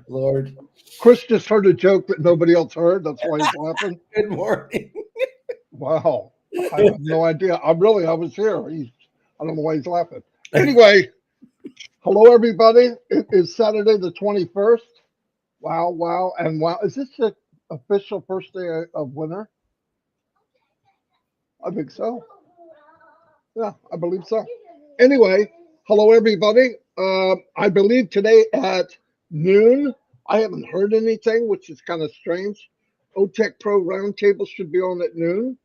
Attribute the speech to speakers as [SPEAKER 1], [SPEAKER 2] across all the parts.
[SPEAKER 1] Lord.
[SPEAKER 2] Chris just heard a joke that nobody else heard. That's why he's laughing.
[SPEAKER 1] Good morning.
[SPEAKER 2] Wow. I have no idea. I was here. I don't know why he's laughing. Anyway, hello, everybody. It is Saturday the 21st. Wow, wow, and wow. Is this the official first day of winter? I think so. Yeah, I believe so. Anyway, hello, everybody. I believe today at noon, I haven't heard anything, which is kind of strange. OTEC Pro Roundtable should be on at noon.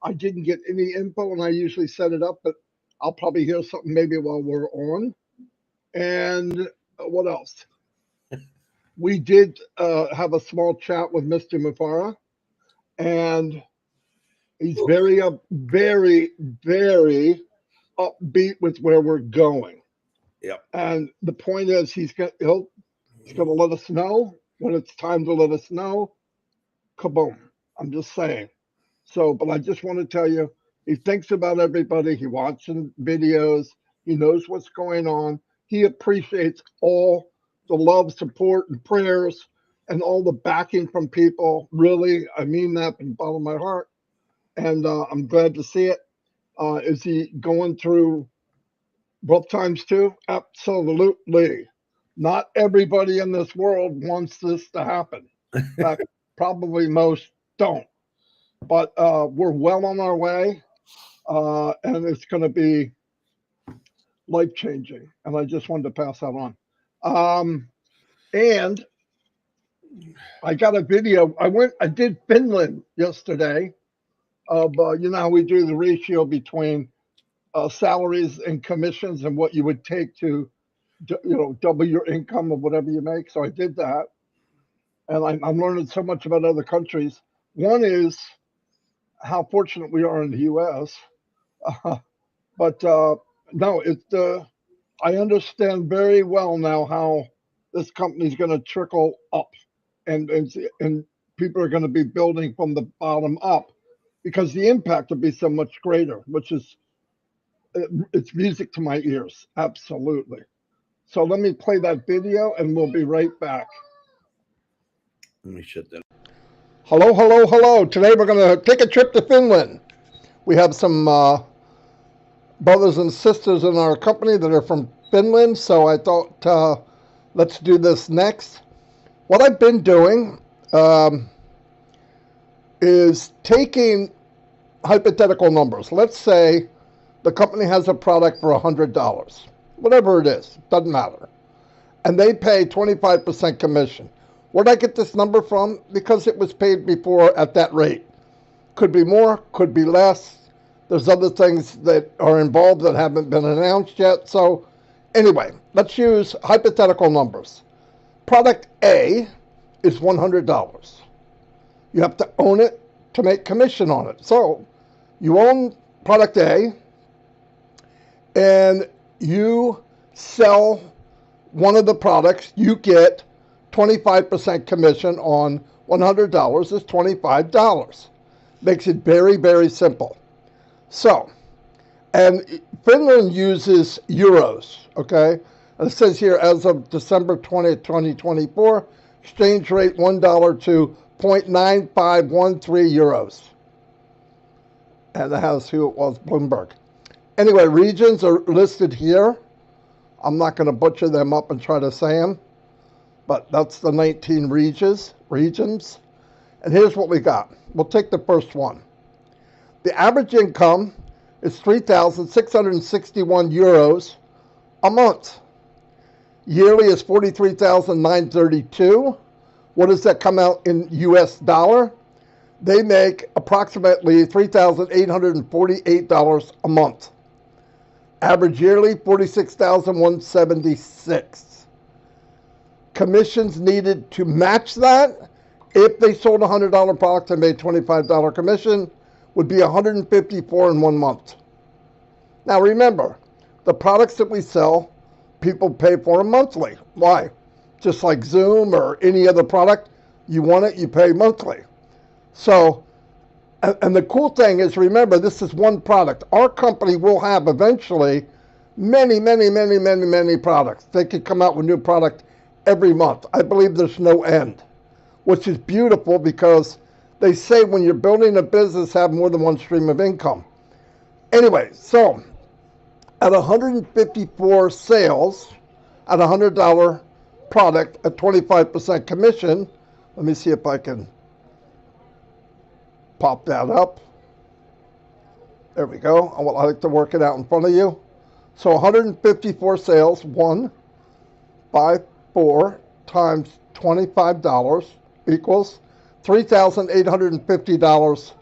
[SPEAKER 2] I didn't get any info, and I usually set it up, but I'll probably hear something maybe while we're on. And what else? We did have a small chat with Mr. Mufara, and he's very, very, very upbeat with where we're going.
[SPEAKER 1] Yep.
[SPEAKER 2] And the point is, he's going to let us know when it's time to let us know. Kaboom! I'm just saying. So, but I just want to tell you, he thinks about everybody. He watches videos. He knows what's going on. He appreciates all the love, support, and prayers, and all the backing from people. Really, I mean that from the bottom of my heart. And I'm glad to see it. Is he going through rough times too? Absolutely. Not everybody in this world wants this to happen. In fact, probably most don't. But we're well on our way, and it's going to be life-changing. And I just wanted to pass that on. And I got a video. I did Finland yesterday of, you know how we do the ratio between salaries and commissions and what you would take to, double your income of whatever you make. So I did that. And I'm learning so much about other countries. One is how fortunate we are in the U.S. But no, I understand very well now how this company is going to trickle up, and people are going to be building from the bottom up, because the impact will be so much greater, which is it's music to my ears, absolutely. So let me play that video, and we'll be right back.
[SPEAKER 1] Let me shut that.
[SPEAKER 2] Hello, hello, hello. Today we're going to take a trip to Finland. We have some brothers and sisters in our company that are from Finland, so I thought let's do this next. What I've been doing is taking hypothetical numbers. Let's say the company has a product for $100, whatever it is, doesn't matter, and they pay 25% commission. Where'd I get this number from? Because it was paid before at that rate. Could be more, could be less. There's other things that are involved that haven't been announced yet. So anyway, let's use hypothetical numbers. Product A is $100. You have to own it to make commission on it. So you own product A, and you sell one of the products, you get 25% commission on $100 is $25. Makes it very, very simple. So, and Finland uses euros, okay? And it says here, as of December 20th, 2024, exchange rate $1 to 0.9513 euros. And that has who it was, Bloomberg. Anyway, regions are listed here. I'm not going to butcher them up and try to say them, but that's the 19 regions. And here's what we got. We'll take the first one. The average income is 3,661 euros a month. Yearly is 43,932. What does that come out in US dollar? They make approximately $3,848 a month. Average yearly, 46,176. Commissions needed to match that, if they sold a $100 product and made $25 commission, would be $154 in 1 month. Now remember, the products that we sell, people pay for them monthly. Why? Just like Zoom or any other product, you want it, you pay monthly. So, and the cool thing is, remember, this is one product. Our company will have eventually many products. They could come out with new product every month. I believe there's no end, which is beautiful because they say when you're building a business, have more than one stream of income. Anyway, so at 154 sales at a $100 product at 25% commission, let me see if I can pop that up. There we go. I like to work it out in front of you. So 154 sales, 154 times $25 equals $3,850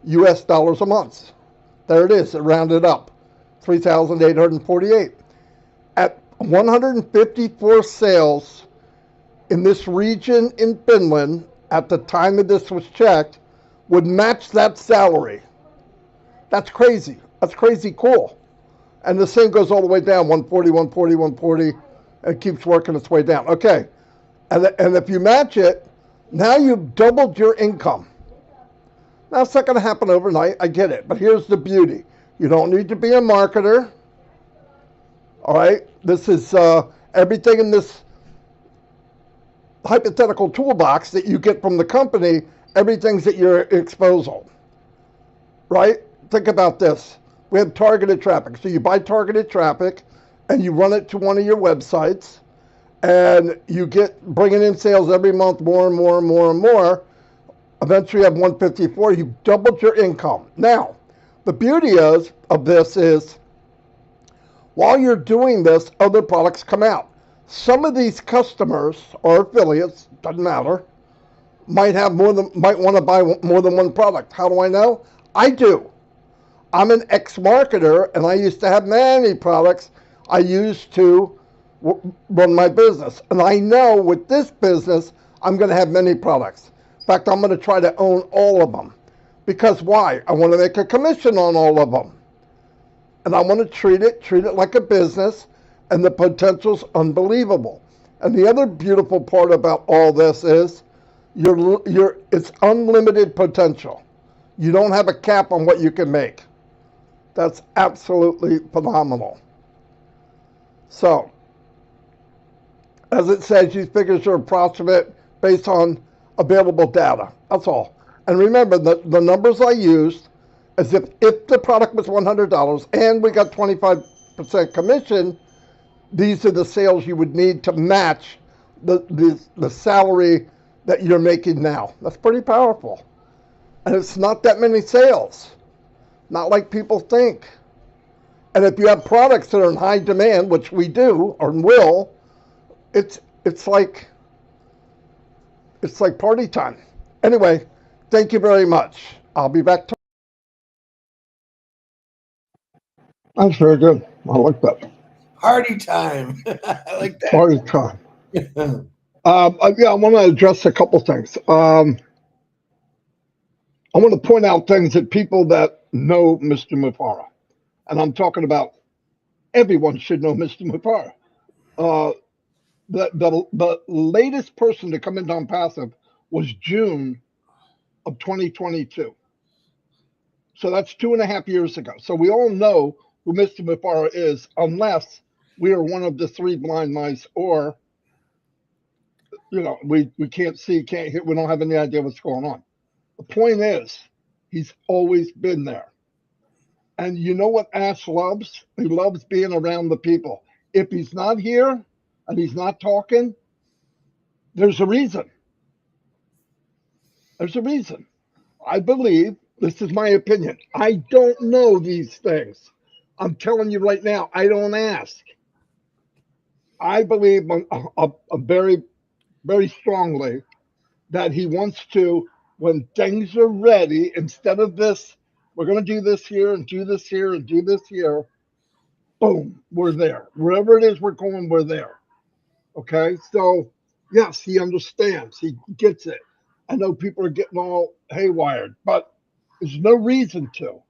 [SPEAKER 2] US dollars a month. There it is. It rounded up. 3,848. At 154 sales in this region in Finland, at the time that this was checked, would match that salary. That's crazy. That's crazy cool. And the same goes all the way down, 140, 140, 140, and it keeps working its way down. Okay. And if you match it, now you've doubled your income. Now, it's not going to happen overnight. I get it. But here's the beauty. You don't need to be a marketer. All right? This is everything in this hypothetical toolbox that you get from the company, everything's at your disposal. Right? Think about this. We have targeted traffic. So you buy targeted traffic and you run it to one of your websites and you get bringing in sales every month, more and more and more and more. Eventually you have 154. You've doubled your income. Now, the beauty of this is while you're doing this, other products come out. Some of these customers or affiliates, doesn't matter, might want to buy more than one product. How do I know? I do. I'm an ex-marketer, and I used to have many products I used to run my business. And I know with this business, I'm going to have many products. In fact, I'm going to try to own all of them. Because why? I want to make a commission on all of them. And I want to treat it like a business, and the potential's unbelievable. And the other beautiful part about all this is it's unlimited potential. You don't have a cap on what you can make. That's absolutely phenomenal. So, as it says, these figures are approximate based on available data. That's all. And remember, the numbers I used is if the product was $100 and we got 25% commission, these are the sales you would need to match the salary that you're making now. That's pretty powerful. And it's not that many sales. Not like people think. And if you have products that are in high demand, which we do or will, it's like party time. Anyway, thank you very much. I'll be back tomorrow. That's very good. I like that.
[SPEAKER 1] Party time. I like that.
[SPEAKER 2] Party time. Yeah, I want to address a couple things. I want to point out things that people that know Mr. Mufara, and I'm talking about everyone should know Mr. Mufara. The latest person to come into on passive was June of 2022. So that's 2.5 years ago. So we all know who Mr. Mufara is, unless we are one of the three blind mice, or we can't see, can't hear, we don't have any idea what's going on. The point is, he's always been there. And you know what Ash loves? He loves being around the people. If he's not here and he's not talking, there's a reason. There's a reason. I believe, this is my opinion, I don't know these things. I'm telling you right now, I don't ask. I believe very, very strongly that he wants to, when things are ready, instead of this, we're going to do this here and do this here and do this here, boom, we're there. Wherever it is we're going, we're there. Okay? So, yes, he understands. He gets it. I know people are getting all haywired, but there's no reason to.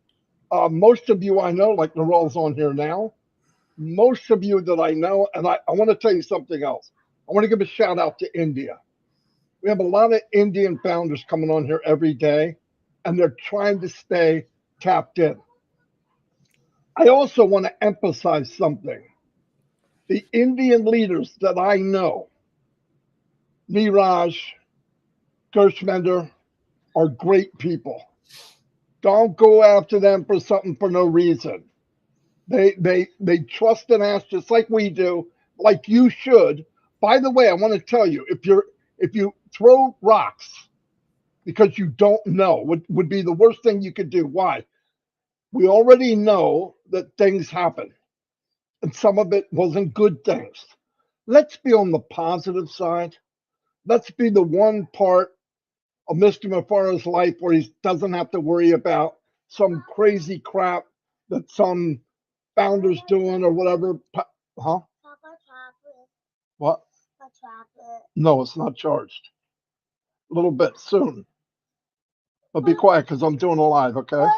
[SPEAKER 2] Most of you I know, like Narel's on here now, most of you that I know, and I want to tell you something else. I want to give a shout out to India. We have a lot of Indian founders coming on here every day, and they're trying to stay tapped in. I also want to emphasize something. The Indian leaders that I know, Niraj, Gershmender, are great people. Don't go after them for something for no reason. They trust and ask just like we do, like you should. By the way, I want to tell you, if you throw rocks because you don't know, would be the worst thing you could do. Why? We already know that things happen, and some of it wasn't good things. Let's be on the positive side. Let's be the one part of Mr. Mafara's life where he doesn't have to worry about some crazy crap that some founders doing or whatever. Huh? What? No, it's not charged. A little bit soon. But be quiet because I'm doing a live, okay?
[SPEAKER 3] But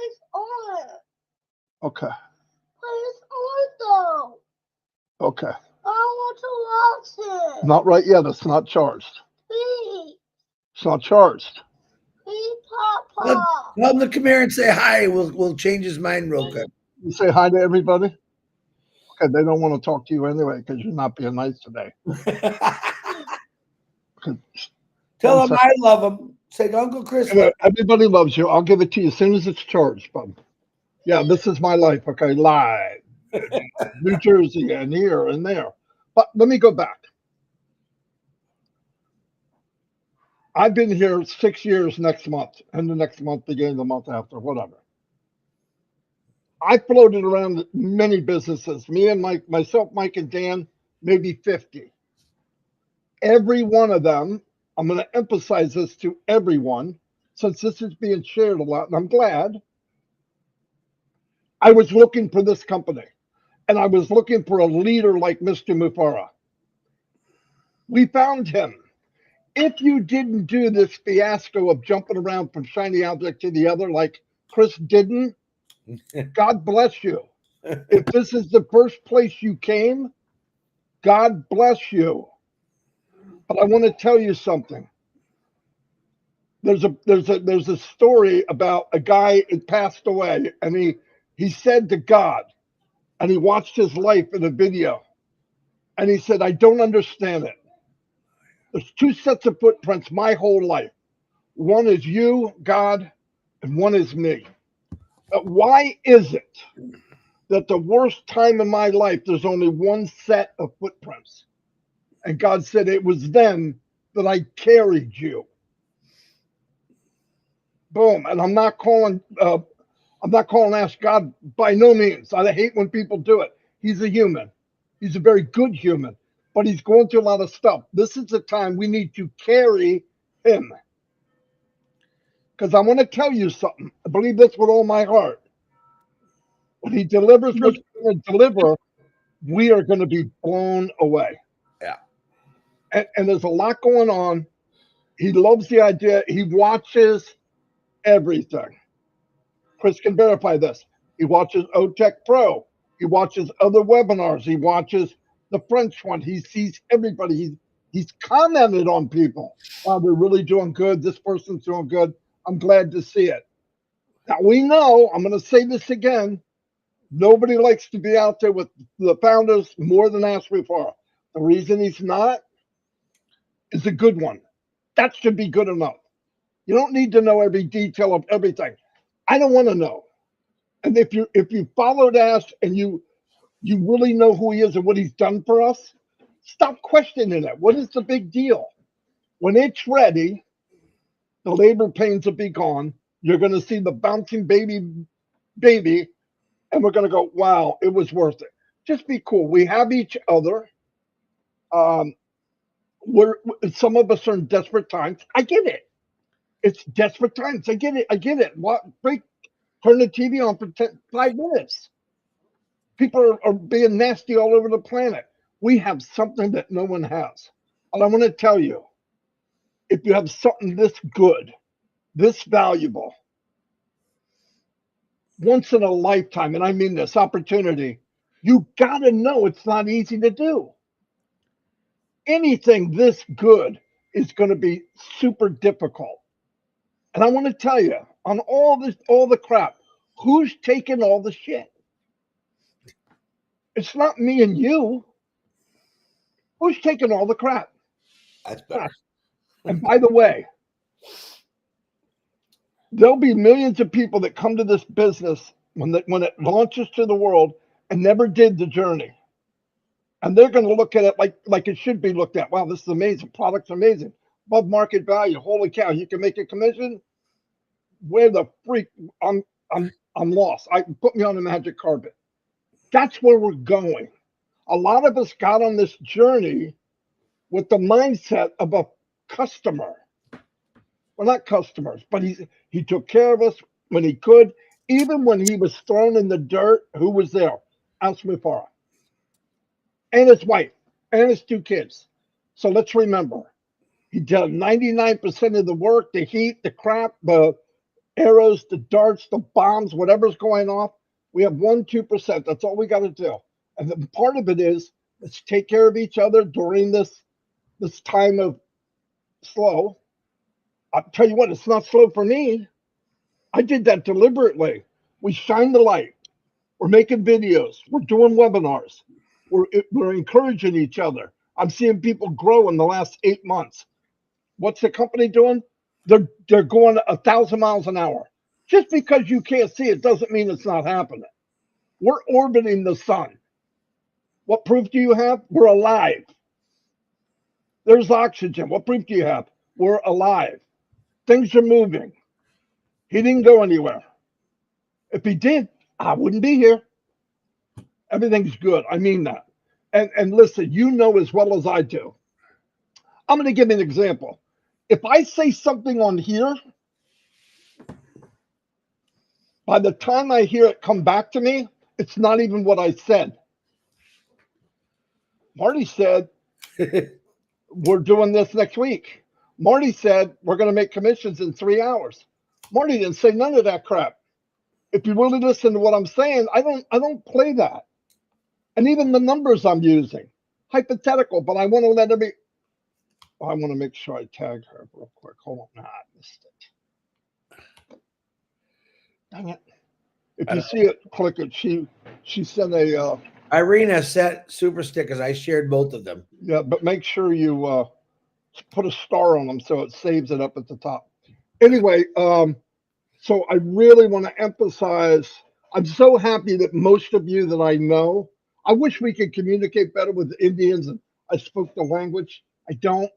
[SPEAKER 3] it's on.
[SPEAKER 2] Okay.
[SPEAKER 3] But it's on though.
[SPEAKER 2] Okay.
[SPEAKER 3] I want to watch it.
[SPEAKER 2] Not right yet. It's not charged.
[SPEAKER 3] Please.
[SPEAKER 2] It's not charged.
[SPEAKER 3] Please,
[SPEAKER 1] Tell
[SPEAKER 3] Papa.
[SPEAKER 1] tell him to come here and say hi. We'll change his mind real quick.
[SPEAKER 2] You say hi to everybody? Okay, they don't want to talk to you anyway because you're not being nice today.
[SPEAKER 1] Tell him I love him. Say Uncle Chris.
[SPEAKER 2] Everybody loves you. I'll give it to you as soon as it's charged, bub. Yeah, this is my life. Okay, live. New Jersey and here and there. But let me go back. I've been here 6 years next month, and the next month, beginning of the month after, whatever. I floated around many businesses. Me and myself, Mike, and Dan, maybe 50. Every one of them, I'm going to emphasize this to everyone, since this is being shared a lot, and I'm glad. I was looking for this company, and I was looking for a leader like Mr. Mufara. We found him. If you didn't do this fiasco of jumping around from shiny object to the other like Chris didn't, God bless you. If this is the first place you came, God bless you. But I want to tell you something. There's a story about a guy who passed away, and he said to God, and he watched his life in a video, and he said, I don't understand it. There's two sets of footprints my whole life. One is you, God, and one is me. But why is it that the worst time in my life, there's only one set of footprints? And God said, it was then that I carried you. Boom. And I'm not calling Ask God by no means. I hate when people do it. He's a human. He's a very good human, but he's going through a lot of stuff. This is the time we need to carry him. Because I want to tell you something. I believe this with all my heart. When he delivers what he's going to deliver, we are going to be blown away.
[SPEAKER 1] Yeah.
[SPEAKER 2] And there's a lot going on. He loves the idea. He watches everything. Chris can verify this. He watches OTech Pro. He watches other webinars. He watches the French one. He sees everybody. He's commented on people. Wow, they're really doing good. This person's doing good. I'm glad to see it. Now we know, I'm going to say this again, nobody likes to be out there with the founders more than Ashley Farr. The reason he's not is a good one. That should be good enough. You don't need to know every detail of everything. I don't want to know. And if you followed Ash and you really know who he is and what he's done for us, stop questioning it. What is the big deal? When it's ready, the labor pains will be gone. You're going to see the bouncing baby, and we're going to go, wow, it was worth it. Just be cool. We have each other. We're some of us are in desperate times. I get it. It's desperate times. I get it. What? Turn the TV on for 5 minutes. People are being nasty all over the planet. We have something that no one has. And I want to tell you, if you have something this good, this valuable, once in a lifetime, and I mean this opportunity, you got to know it's not easy to do. Anything this good is going to be super difficult. And I want to tell you, on all the crap, who's taking all the shit? It's not me and you. Who's taking all the crap?
[SPEAKER 1] That's better.
[SPEAKER 2] And by the way, there'll be millions of people that come to this business when it launches to the world and never did the journey. And they're going to look at it like it should be looked at. Wow, this is amazing. Product's amazing. Above market value. Holy cow, you can make a commission? Where the freak? I'm lost. Put me on the magic carpet. That's where we're going. A lot of us got on this journey with the mindset of a customer. We're not customers, but he took care of us when he could. Even when he was thrown in the dirt, who was there? Al-Smithara. And his wife, and his 2 kids. So let's remember, he did 99% of the work, the heat, the crap, the arrows, the darts, the bombs, whatever's going off. We have 1-2%. That's all we got to do. And the part of it is, let's take care of each other during this time of slow. I'll tell you what, it's not slow for me. I did that deliberately. We shine the light. We're making videos. We're doing webinars. We're encouraging each other. I'm seeing people grow in the last 8 months. What's the company doing? They're going 1,000 miles an hour. Just because you can't see it doesn't mean it's not happening. We're orbiting the sun. What proof do you have? We're alive. There's oxygen. What proof do you have? We're alive. Things are moving. He didn't go anywhere. If he did, I wouldn't be here. Everything's good. I mean that. And listen, you know as well as I do. I'm going to give you an example. If I say something on here, by the time I hear it come back to me, it's not even what I said. Marty said, we're doing this next week. Marty said, we're going to make commissions in 3 hours. Marty didn't say none of that crap. If you really listen to what I'm saying, I don't play that. And even the numbers I'm using, hypothetical, but I want to let every. I want to make sure I tag her real quick. Hold on. Nah, I missed it. Dang it. If you see it, click it. She sent a.
[SPEAKER 1] Irina sent super stickers. I shared both of them.
[SPEAKER 2] Yeah, but make sure you put a star on them so it saves it up at the top. Anyway, so I really want to emphasize, I'm so happy that most of you that I know, I wish we could communicate better with Indians and I spoke the language. I don't,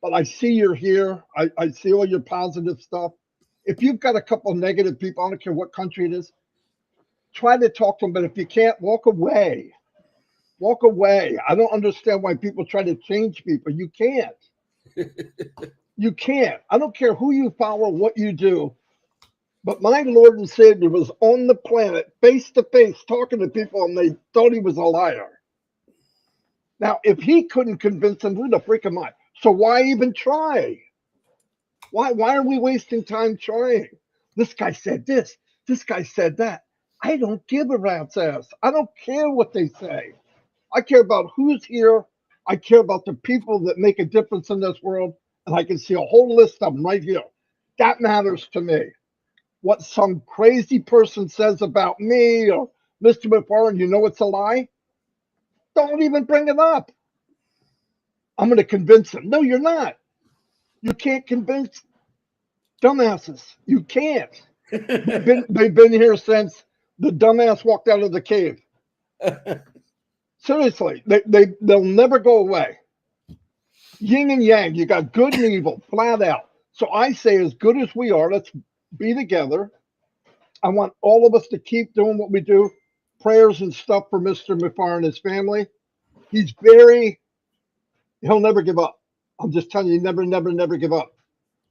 [SPEAKER 2] but I see you're here. I see all your positive stuff. If you've got a couple negative people, I don't care what country it is, try to talk to them, but if you can't, walk away. Walk away. I don't understand why people try to change people. You can't. You can't. I don't care who you follow, what you do. But my Lord and Savior was on the planet, face to face, talking to people, and they thought he was a liar. Now, if he couldn't convince them, who the freak am I? So why even try? Why are we wasting time trying? This guy said this. This guy said that. I don't give a rat's ass. I don't care what they say. I care about who's here. I care about the people that make a difference in this world. And I can see a whole list of them right here. That matters to me. What some crazy person says about me or Mr. McFarland, you know it's a lie? Don't even bring it up. I'm going to convince them. No, you're not. You can't convince dumbasses. You can't. They've been here since the dumbass walked out of the cave. Seriously, they'll never go away. Yin and yang, you got good and evil, flat out. So I say, as good as we are, let's be together. I want all of us to keep doing what we do. Prayers and stuff for Mr. McFarland and his family. He'll never give up. I'm just telling you, never, never, never give up.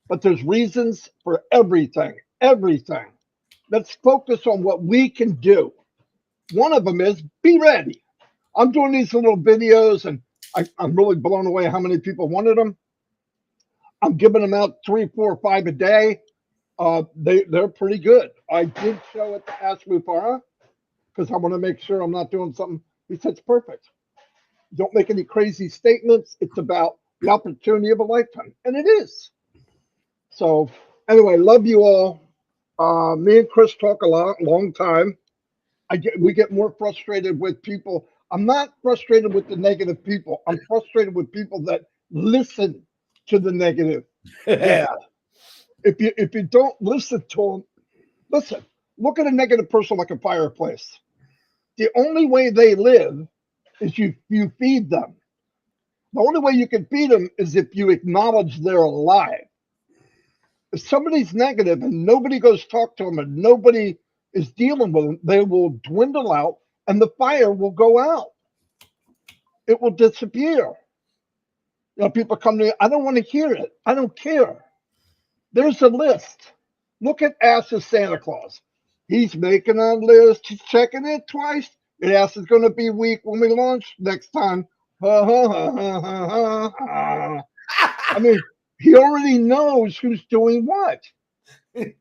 [SPEAKER 2] But there's reasons for everything, everything. Let's focus on what we can do. One of them is be ready. I'm doing these little videos, and I'm really blown away how many people wanted them. I'm giving them out 3, 4, 5 a day. They're pretty good. I did show it to Ash Mufara because I want to make sure I'm not doing something. He said, it's perfect. Don't make any crazy statements. It's about the opportunity of a lifetime. And it is. So anyway, love you all. Me and Chris talk a long time. We get more frustrated with people. I'm not frustrated with the negative people. I'm frustrated with people that listen to the negative.
[SPEAKER 1] Yeah.
[SPEAKER 2] If you don't listen to them, listen. Look at a negative person like a fireplace. The only way they live is you feed them. The only way you can feed them is if you acknowledge they're alive. If somebody's negative and nobody goes talk to them and nobody is dealing with them, they will dwindle out and the fire will go out. It will disappear. People come to me, I don't want to hear it. I don't care. There's a list. Look at Ash's Santa Claus. He's making a list. He's checking it twice. Ash is going to be weak when we launch next time. I mean, he already knows who's doing what.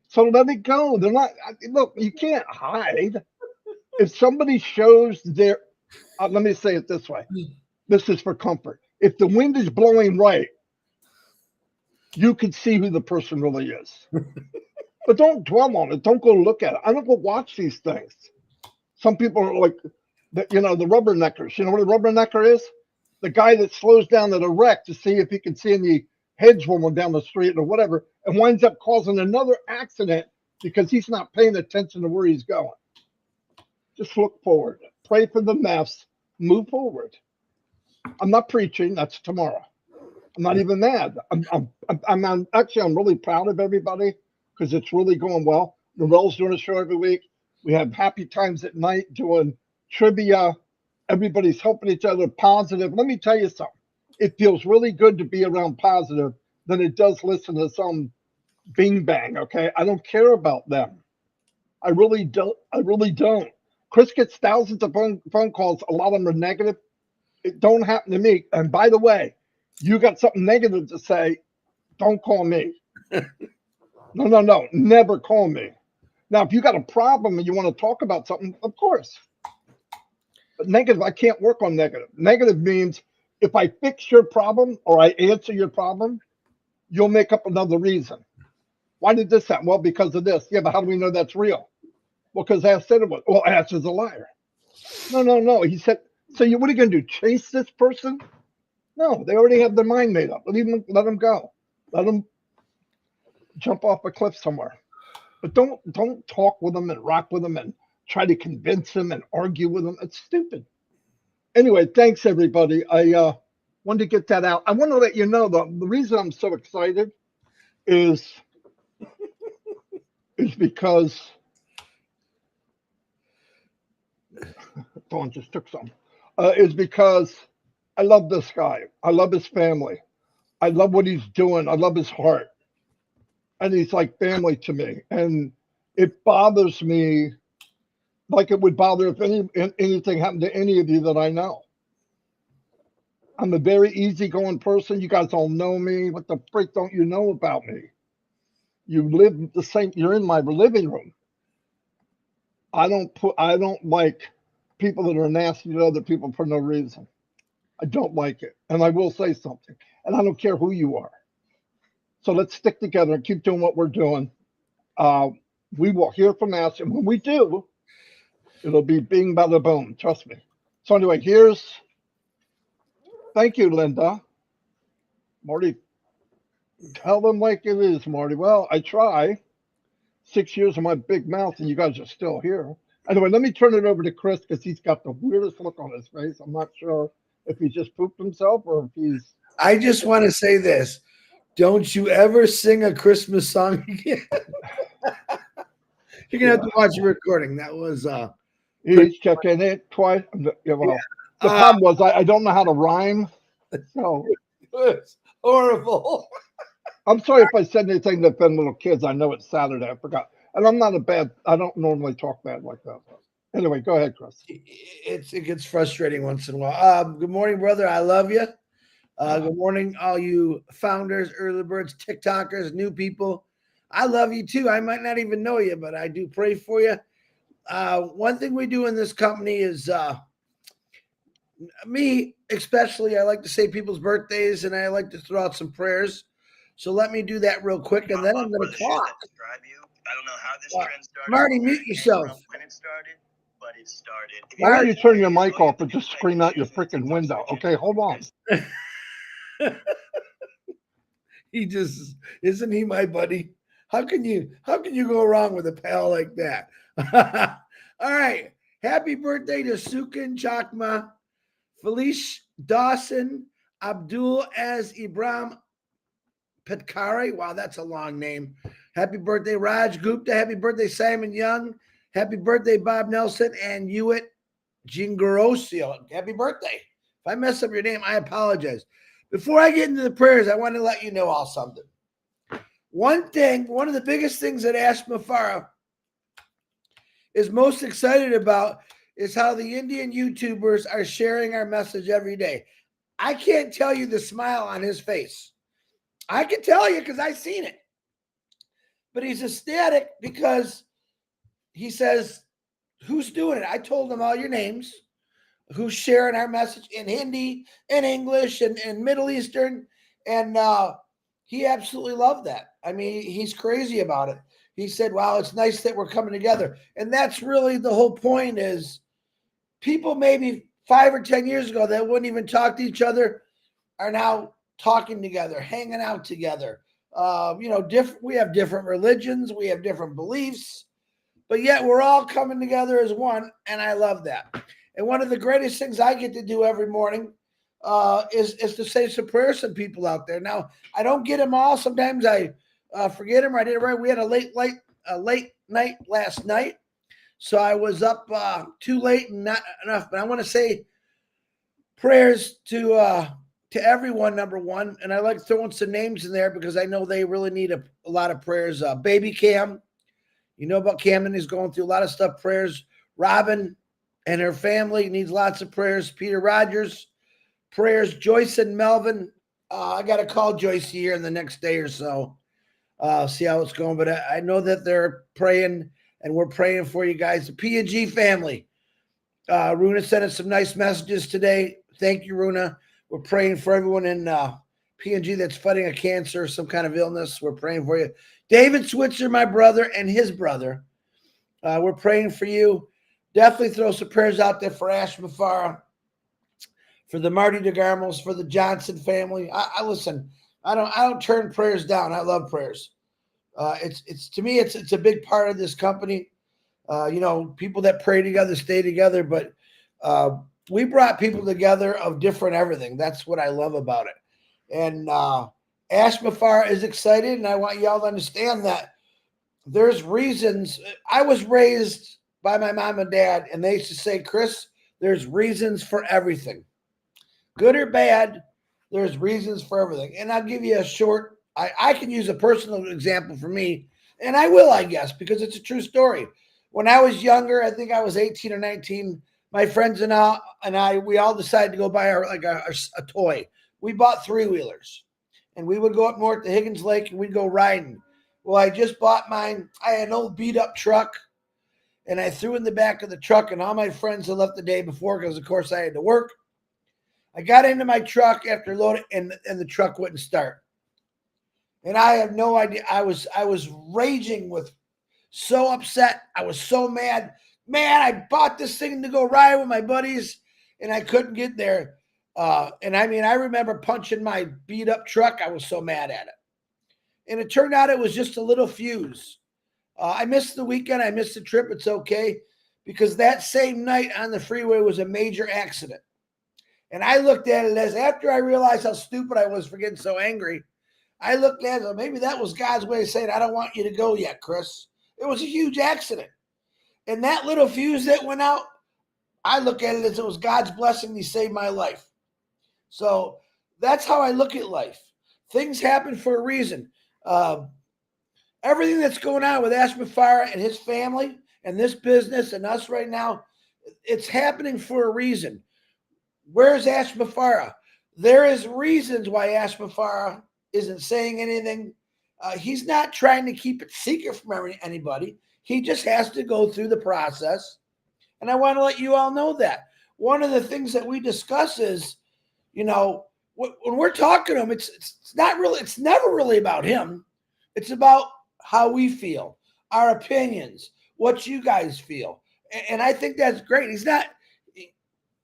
[SPEAKER 2] So let it go. They're not. Look, you can't hide. If somebody shows their, let me say it this way. This is for comfort. If the wind is blowing right, you can see who the person really is. But don't dwell on it. Don't go look at it. I don't go watch these things. Some people are like, the rubberneckers. You know what a rubbernecker is? The guy that slows down at a wreck to see if he can see any hedge woman down the street or whatever, and winds up causing another accident because he's not paying attention to where he's going. Just look forward. Pray for the mess. Move forward. I'm not preaching. That's tomorrow. I'm not even mad. I'm actually, I'm really proud of everybody because it's really going well. Norell's doing a show every week. We have happy times at night doing trivia. Everybody's helping each other, positive. Let me tell you something. It feels really good to be around positive than it does listen to some bing bang, okay? I don't care about them. I really don't. I really don't. Chris gets thousands of phone calls. A lot of them are negative. It don't happen to me. And by the way, you got something negative to say, don't call me. No. Never call me. Now, if you got a problem and you want to talk about something, of course. But negative, I can't work on negative. Negative means if I fix your problem or I answer your problem, you'll make up another reason. Why did this happen? Well, because of this. Yeah, but how do we know that's real? Well, because Ash said it was. Well, Ash is a liar. No. He said, so what are you going to do? Chase this person? No, they already have their mind made up. Let them go. Let them jump off a cliff somewhere. But don't talk with them and rock with them and try to convince them and argue with them. It's stupid. Anyway, thanks everybody. I wanted to get that out. I want to let you know the reason I'm so excited is because Dawn just took some. Is because I love this guy. I love his family. I love what he's doing. I love his heart. And he's like family to me. And it bothers me like it would bother if anything happened to any of you that I know. I'm a very easygoing person. You guys all know me. What the freak don't you know about me? You live the same. You're in my living room. I don't like people that are nasty to other people for no reason. I don't like it. And I will say something. And I don't care who you are. So let's stick together and keep doing what we're doing. We will hear from Ash. And when we do, it'll be bing bada boom. Trust me. So anyway, thank you, Linda. Marty, tell them like it is, Marty. Well, I try. 6 years of my big mouth and you guys are still here. Anyway, let me turn it over to Chris because he's got the weirdest look on his face. I'm not sure if he just pooped himself or if he's.
[SPEAKER 1] I just want to say this. Don't you ever sing a Christmas song again. You're going to have to watch a recording. That was.
[SPEAKER 2] He's checking it twice. Yeah, well, the problem was I don't know how to rhyme. So.
[SPEAKER 1] It's horrible.
[SPEAKER 2] I'm sorry if I said anything to offend little kids. I know it's Saturday. I forgot. And I don't normally talk bad like that. But anyway, go ahead, Chris.
[SPEAKER 1] It gets frustrating once in a while. Good morning, brother. I love you. Good morning, all you founders, early birds, TikTokers, new people. I love you too. I might not even know you, but I do pray for you. One thing we do in this company is me, especially, I like to say people's birthdays and I like to throw out some prayers. So let me do that real quick and then I'm going to talk.
[SPEAKER 4] I don't know how this trend started.
[SPEAKER 1] Marty, mute yourself.
[SPEAKER 4] When it started, but it started.
[SPEAKER 2] Why don't you turn your mic off and just scream out your freaking window? Okay, hold on.
[SPEAKER 1] He just isn't he my buddy? How can you go wrong with a pal like that? All right. Happy birthday to Sukin Chakma, Felice Dawson, Abdul Az Ibrahim Petkari. Wow, that's a long name. Happy birthday, Raj Gupta. Happy birthday, Simon Young. Happy birthday, Bob Nelson and Hewitt Jingarosio. Happy birthday. If I mess up your name, I apologize. Before I get into the prayers, I want to let you know all something. One of the biggest things that Ash Mafara is most excited about is how the Indian YouTubers are sharing our message every day. I can't tell you the smile on his face. I can tell you because I've seen it. But he's ecstatic because he says, who's doing it? I told him all your names. Who's sharing our message in Hindi, in English, and Middle Eastern. And he absolutely loved that. I mean, he's crazy about it. He said, wow, it's nice that we're coming together. And that's really the whole point is people maybe 5 or 10 years ago that wouldn't even talk to each other are now talking together, hanging out together. We have different religions. We have different beliefs. But yet we're all coming together as one. And I love that. And one of the greatest things I get to do every morning is to say some prayers to people out there. Now, I don't get them all. Sometimes I forget them. I did it right. We had a late night last night. So I was up too late and not enough. But I want to say prayers to everyone, number one. And I like throwing some names in there because I know they really need a lot of prayers. Baby Cam. You know about Camden. He's going through a lot of stuff. Prayers. Robin and her family needs lots of prayers. Peter Rogers, prayers. Joyce and Melvin. I got to call Joyce here in the next day or so. See how it's going. But I know that they're praying, and we're praying for you guys. The P&G family. Runa sent us some nice messages today. Thank you, Runa. We're praying for everyone in P&G that's fighting a cancer, some kind of illness. We're praying for you. David Switzer, my brother, and his brother. We're praying for you. Definitely throw some prayers out there for Ash Mafara, for the Marty DeGarmos, for the Johnson family. I listen. I don't turn prayers down. I love prayers. It's to me, it's a big part of this company. People that pray together stay together, but we brought people together of different everything. That's what I love about it. And Ash Mafara is excited, and I want y'all to understand that there's reasons. I was raised by my mom and dad, and they used to say, Chris, there's reasons for everything. Good or bad, there's reasons for everything. And I'll give you a short, I can use a personal example for me, and I will, I guess, because it's a true story. When I was younger, I think I was 18 or 19, my friends and I, we all decided to go buy a toy. We bought 3-wheelers, and we would go up north to Higgins Lake, and we'd go riding. Well, I just bought mine. I had an old beat-up truck, and I threw in the back of the truck, and all my friends had left the day before because, of course, I had to work. I got into my truck after loading, and the truck wouldn't start. And I have no idea. I was raging with so upset. I was so mad. Man, I bought this thing to go ride with my buddies, and I couldn't get there. And I mean, I remember punching my beat-up truck. I was so mad at it. And it turned out it was just a little fuse. I missed the weekend. I missed the trip. It's okay. Because that same night on the freeway was a major accident. And I looked at it as, after I realized how stupid I was for getting so angry, I looked at it, maybe that was God's way of saying, I don't want you to go yet, Chris. It was a huge accident. And that little fuse that went out, I look at it as it was God's blessing. He saved my life. So that's how I look at life. Things happen for a reason. Everything that's going on with Ash Mafara and his family and this business and us right now, it's happening for a reason. Where's Ash Mafara? There is reasons why Ash Mafara isn't saying anything. He's not trying to keep it secret from anybody. He just has to go through the process. And I want to let you all know that. One of the things that we discuss is, when we're talking to him, it's never really about him. It's about how we feel. our opinions, what you guys feel. And I think that's great.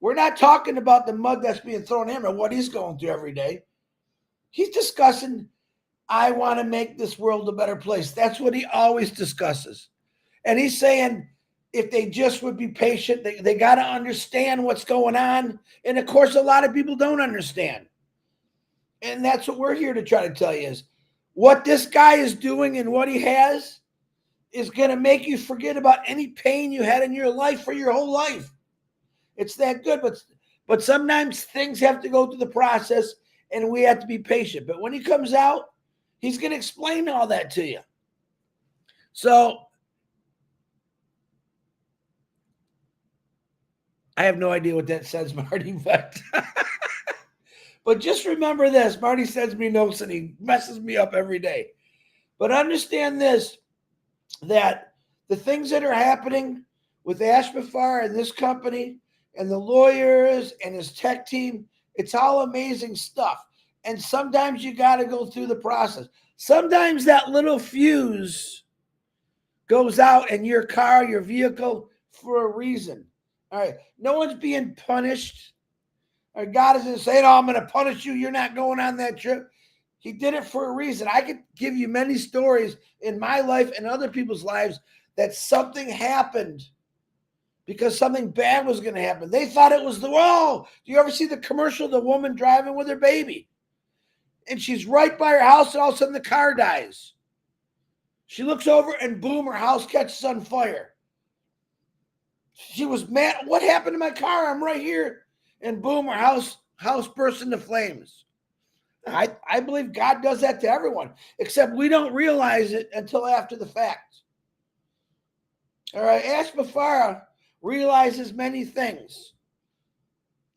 [SPEAKER 1] We're not talking about the mud that's being thrown at him or what he's going through every day. He's discussing, I want to make this world a better place. That's what he always discusses. And he's saying, if they just would be patient, they got to understand what's going on. And of course, a lot of people don't understand. And that's what we're here to try to tell you is what this guy is doing and what he has is going to make you forget about any pain you had in your life for your whole life. It's that good, but sometimes things have to go through the process and we have to be patient. But when he comes out, he's going to explain all that to you. So I have no idea what that says, Marty, but just remember this. Marty sends me notes and he messes me up every day. But understand this, that the things that are happening with Ash Mafar and this company and the lawyers and his tech team, it's all amazing stuff. And sometimes you got to go through the process. Sometimes that little fuse goes out in your car, your vehicle, for a reason. All right. No one's being punished. Or God isn't saying, oh, I'm going to punish you. You're not going on that trip. He did it for a reason. I could give you many stories in my life and other people's lives that something happened because something bad was going to happen. They thought it was do you ever see the commercial of the woman driving with her baby? And she's right by her house and all of a sudden the car dies. She looks over and boom, her house catches on fire. She was mad. What happened to my car? I'm right here. And boom, her house bursts into flames. I believe God does that to everyone, except we don't realize it until after the fact. All right, Ash Mafara realizes many things.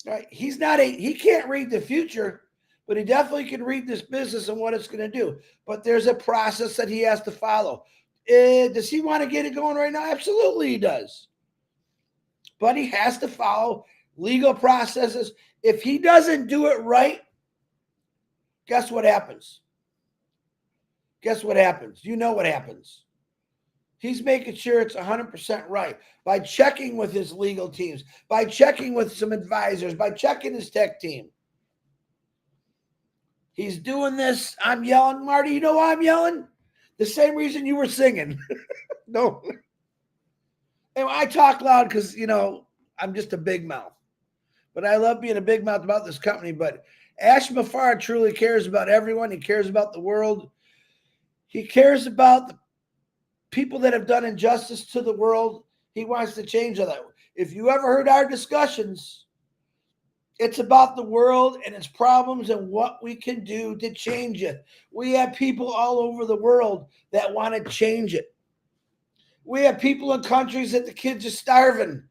[SPEAKER 1] All right, he can't read the future, but he definitely can read this business and what it's going to do. But there's a process that he has to follow. Does he want to get it going right now? Absolutely he does. But he has to follow legal processes. If he doesn't do it right, guess what happens? Guess what happens? You know what happens. He's making sure it's 100% right by checking with his legal teams, by checking with some advisors, by checking his tech team. He's doing this. I'm yelling, Marty, you know why I'm yelling? The same reason you were singing. No. And I talk loud because, I'm just a big mouth. But I love being a big mouth about this company. But Ash Mafara truly cares about everyone. He cares about the world. He cares about the people that have done injustice to the world. He wants to change all that. If you ever heard our discussions, it's about the world and its problems and what we can do to change it. We have people all over the world that want to change it. We have people in countries that the kids are starving.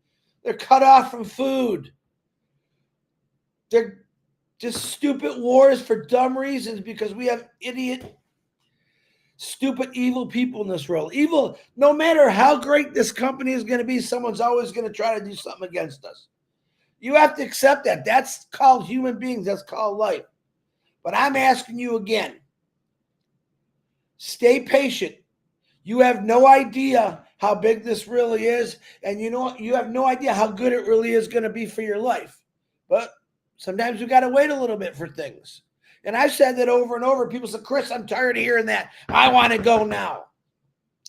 [SPEAKER 1] They're cut off from food. They're just stupid wars for dumb reasons because we have idiot, stupid, evil people in this world. Evil, no matter how great this company is going to be, someone's always going to try to do something against us. You have to accept that. That's called human beings. That's called life. But I'm asking you again, stay patient. You have no idea how big this really is. And you have no idea how good it really is going to be for your life. But sometimes we got to wait a little bit for things. And I've said that over and over. People say, Chris, I'm tired of hearing that. I want to go now.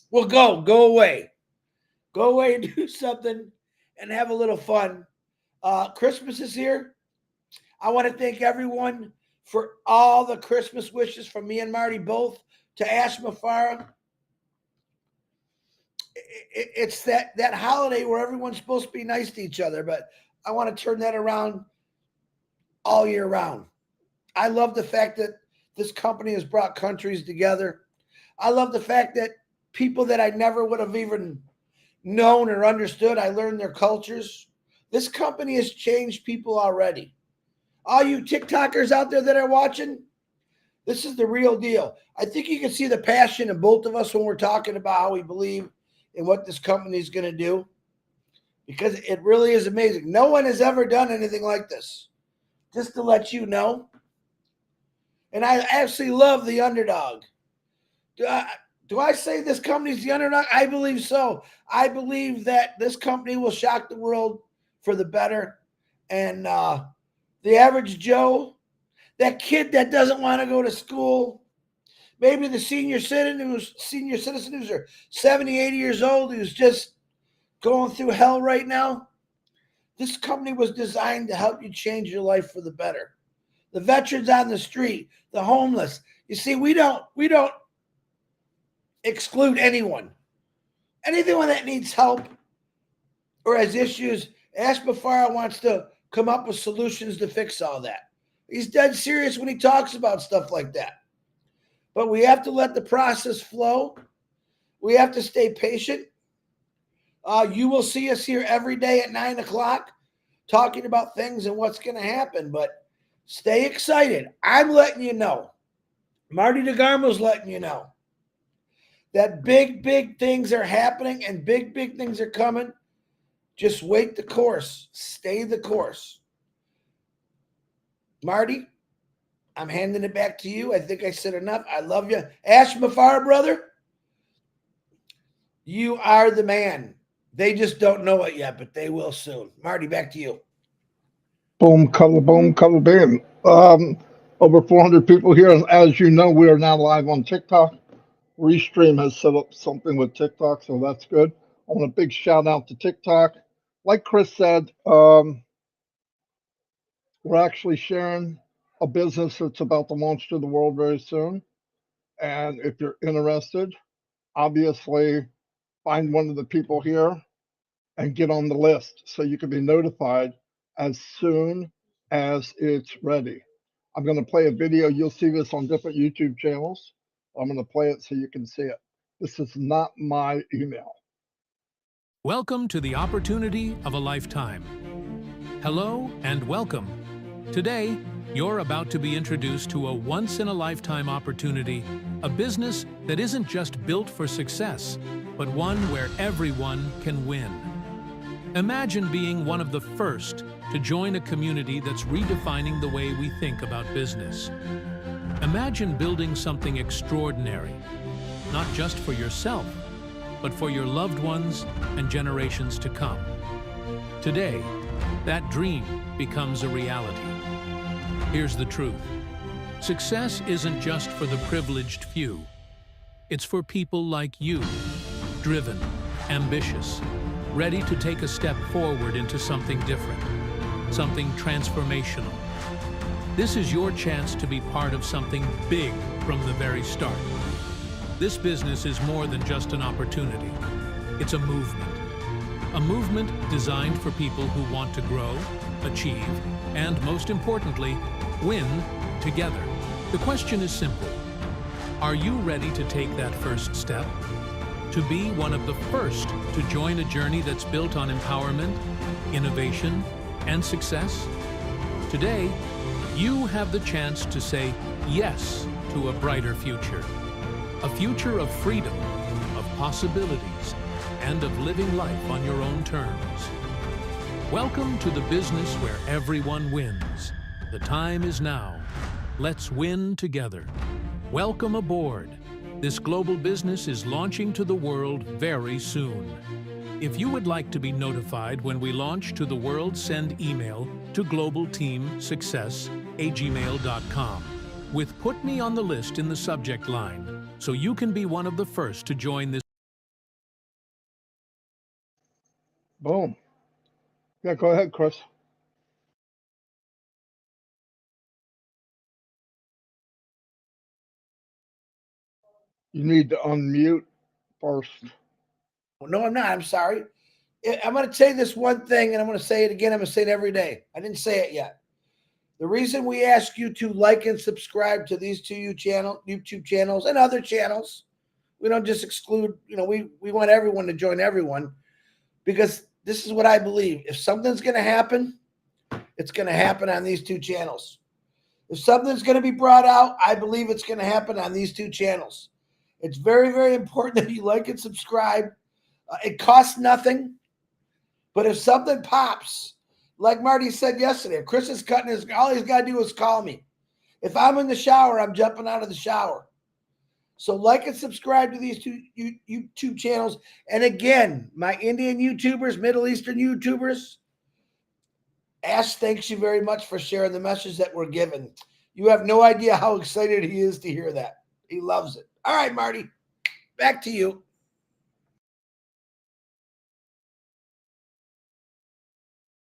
[SPEAKER 1] Well, go away. Go away and do something and have a little fun. Christmas is here. I want to thank everyone for all the Christmas wishes from me and Marty both to Ash Mafara. It's that holiday where everyone's supposed to be nice to each other, but I want to turn that around all year round. I love the fact that this company has brought countries together. I love the fact that people that I never would have even known or understood, I learned their cultures. This company has changed people already. All you TikTokers out there that are watching, this is the real deal. I think you can see the passion in both of us when we're talking about how we believe in what this company is going to do, because it really is amazing. No one has ever done anything like this, just to let you know. And I absolutely love the underdog. Do I say this company's the underdog? I believe so. I believe that this company will shock the world for the better. And the average Joe, that kid that doesn't want to go to school, maybe the senior citizen who's 70, 80 years old, who's just going through hell right now. This company was designed to help you change your life for the better. The veterans on the street, the homeless. You see, we don't exclude anyone. Anyone that needs help or has issues, Ash Bafara wants to come up with solutions to fix all that. He's dead serious when he talks about stuff like that. But we have to let the process flow. We have to stay patient. You will see us here every day at 9 o'clock talking about things and what's going to happen. But stay excited. I'm letting you know. Marty DeGarmo's letting you know that big things are happening and big things are coming. Just wait the course. Stay the course. Marty, I'm handing it back to you. I think I said enough. I love you. Ash Mafara, brother, you are the man. They just don't know it yet, but they will soon. Marty, back to you.
[SPEAKER 2] Boom, color, bam. Over 400 people here. And as you know, we are now live on TikTok. Restream has set up something with TikTok, so that's good. I want a big shout out to TikTok. Like Chris said, we're actually sharing a business that's about to launch to the world very soon. And if you're interested, obviously find one of the people here and get on the list so you can be notified as soon as it's ready. I'm going to play a video. You'll see this on different YouTube channels. I'm going to play it so you can see it. This is not my email.
[SPEAKER 5] Welcome to the opportunity of a lifetime. Hello and welcome. Today, you're about to be introduced to a once-in-a-lifetime opportunity, a business that isn't just built for success, but one where everyone can win. Imagine being one of the first to join a community that's redefining the way we think about business. Imagine building something extraordinary, not just for yourself, but for your loved ones and generations to come. Today, that dream becomes a reality. Here's the truth. Success isn't just for the privileged few. It's for people like you, driven, ambitious, ready to take a step forward into something different, something transformational. This is your chance to be part of something big from the very start. This business is more than just an opportunity. It's a movement designed for people who want to grow, achieve, and most importantly, win together. The question is simple. Are you ready to take that first step? To be one of the first to join a journey that's built on empowerment, innovation, and success? Today, you have the chance to say yes to a brighter future. A future of freedom, of possibilities, and of living life on your own terms. Welcome to the business where everyone wins. The time is now. Let's win together. Welcome aboard. This global business is launching to the world very soon. If you would like to be notified when we launch to the world, send email to globalteamsuccess@gmail.com with "Put me on the list" in the subject line, so you can be one of the first to join this.
[SPEAKER 2] Boom. Yeah, go ahead, Chris. You need to unmute first.
[SPEAKER 1] No, I'm not. I'm sorry. I'm going to say this one thing, and I'm going to say it again. I'm going to say it every day. I didn't say it yet. The reason we ask you to like and subscribe to these two YouTube channels and other channels, we don't just exclude, we want everyone to join everyone, because this is what I believe. If something's going to happen, it's going to happen on these two channels. If something's going to be brought out, I believe it's going to happen on these two channels. It's very, very important that you like and subscribe. It costs nothing. But if something pops, like Marty said yesterday, if Chris is cutting all he's got to do is call me. If I'm in the shower, I'm jumping out of the shower. So like and subscribe to these two YouTube channels. And again, my Indian YouTubers, Middle Eastern YouTubers, Ash thanks you very much for sharing the message that we're given. You have no idea how excited he is to hear that. He loves it. All right, Marty, back to you.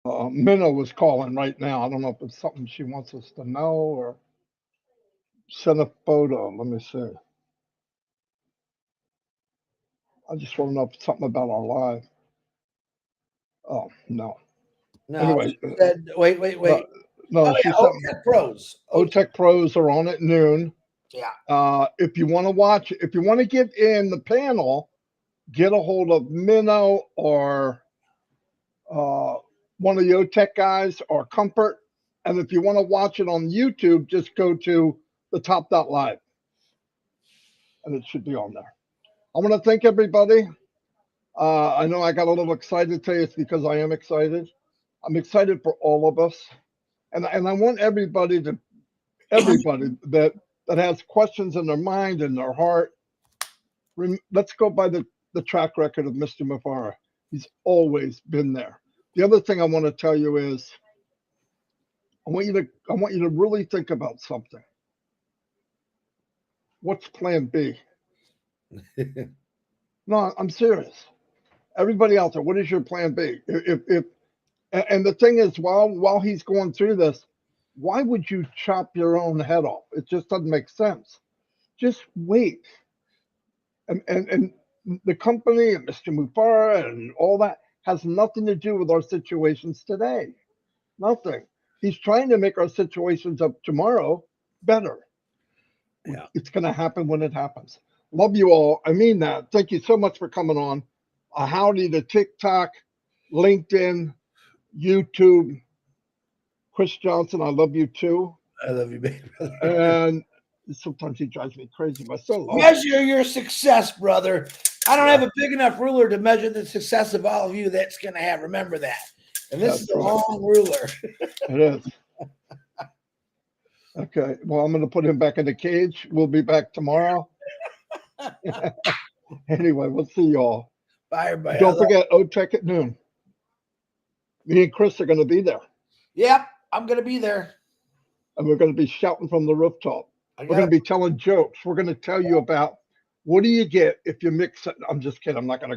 [SPEAKER 2] Minna was calling right now. I don't know if it's something she wants us to know or send a photo. Let me see. I just want to know if it's something about our live. Oh, no.
[SPEAKER 1] No,
[SPEAKER 2] Anyway,
[SPEAKER 1] she said, wait.
[SPEAKER 2] no,
[SPEAKER 1] Oh,
[SPEAKER 2] she
[SPEAKER 1] yeah,
[SPEAKER 2] said
[SPEAKER 1] OTech Pros.
[SPEAKER 2] OTech Pros are on at noon.
[SPEAKER 1] Yeah.
[SPEAKER 2] If you want to watch, if you want to get in the panel, get a hold of Minnow or one of the OTech guys or Comfort. And if you want to watch it on YouTube, just go to the top.live and it should be on there. I want to thank everybody. I know I got a little excited today. It's because I am excited. I'm excited for all of us. And I want everybody that has questions in their mind and their heart. Let's go by the track record of Mr. Mufara. He's always been there. The other thing I want to tell you is I want you to really think about something. What's plan B? No, I'm serious. Everybody out there, what is your plan B? And the thing is, while he's going through this, why would you chop your own head off? It just doesn't make sense. Just wait. And the company and Mr. Mufara and all that has nothing to do with our situations today. Nothing. He's trying to make our situations of tomorrow better.
[SPEAKER 1] Yeah.
[SPEAKER 2] It's going to happen when it happens. Love you all. I mean that. Thank you so much for coming on. A howdy to TikTok, LinkedIn, YouTube. Chris Johnson, I love you too.
[SPEAKER 1] I love you, baby.
[SPEAKER 2] And sometimes he drives me crazy. My son loves
[SPEAKER 1] Measure your success, brother. I don't have a big enough ruler to measure the success of all of you that's going to have. Remember that. And this is a long ruler.
[SPEAKER 2] It is. Okay. Well, I'm going to put him back in the cage. We'll be back tomorrow. Anyway, we'll see y'all.
[SPEAKER 1] Bye, everybody.
[SPEAKER 2] Don't forget OTech at noon. Me and Chris are going to be there.
[SPEAKER 1] Yep, I'm going to be there.
[SPEAKER 2] And we're going to be shouting from the rooftop. We're going to be telling jokes. We're going to tell you about what do you get if you mix it. I'm just kidding. I'm not going to